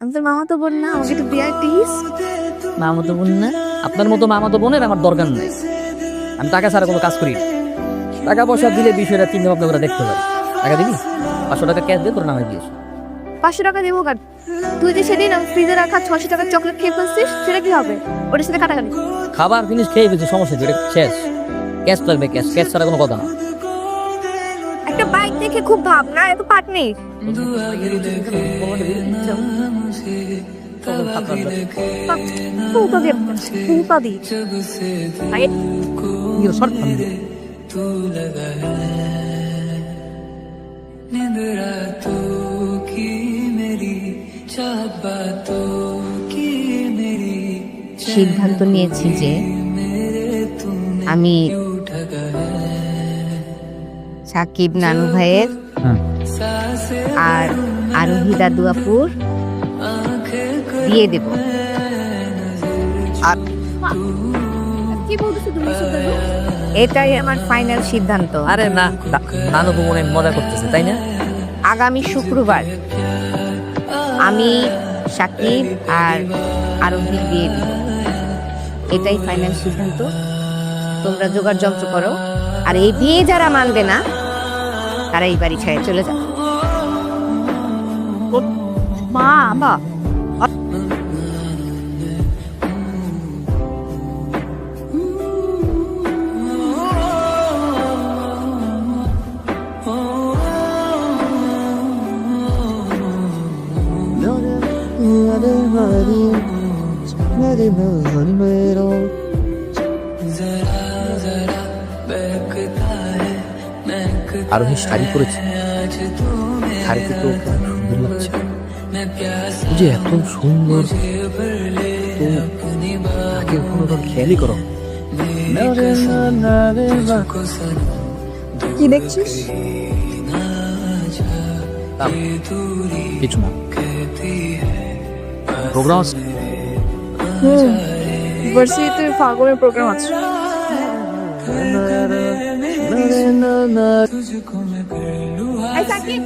আমি তোর মামা তো বোন না, আমাকে একটু বিয়ার প্লিজ। মামাতো বোন না? আপনার মতো মামাতো বোনের আমার দরকার নেই। আমি টাকা ছাড়া কোনো কাজ করি না। টাকা পয়সা দিলে বিষয়টা চিন্তা ভাবনা করে দেখতে পারি। টাকা দিবি? 500 টাকা ক্যাশ দিয়ে তোর নামে দিয়েছ। 500 টাকা দেবো কাট। তুই যে সেদিন ফ্রিজে রাখা 600 টাকার চকলেট খেয়ে ফেলছিস, সেটা কি হবে? ওটার সাথে কাটাকাটি। খাবার জিনিস খেয়ে ফেলছি, সমস্যা কি? এটা শেষ। ক্যাশ লাগবে, ক্যাশ। ক্যাশ ছাড়া কোনো কথা না। একটা বাইক দেখে খুব ভাব না, এত পাট নেই। সিদ্ধান্ত নিয়েছি যে আমি সাকিব নানু ভাইয়ের আর আরোহী দাদু আপুর দিয়ে দেব। আর কি বলতেছো তুমি এসব দাদু? এটাই আমার ফাইনাল সিদ্ধান্ত। আরে না, নানু মনে মজা করতেছে, তাই না? আগামী শুক্রবার আমি সাকিব আর আরোহী দিয়ে দেব। এটাই ফাইনাল সিদ্ধান্ত। তোমরা জোগাড় যন্ত্র করো, আর এই বিয়ে যারা মানবে না তারা এই বাড়ি ছেড়ে চলে যাবে। মা, মা আরোহী শাড়ি পরেছে, শাড়িতে তো ওকে অনেক সুন্দর লাগছে। ও যে এত সুন্দর, তো তাকে কোনো খেয়ালই করো। কি দেখছিস? কিছু না, প্রোগ্রাম ভার্সিটিতে ফাগুনের প্রোগ্রাম আছে। এই সাকিব,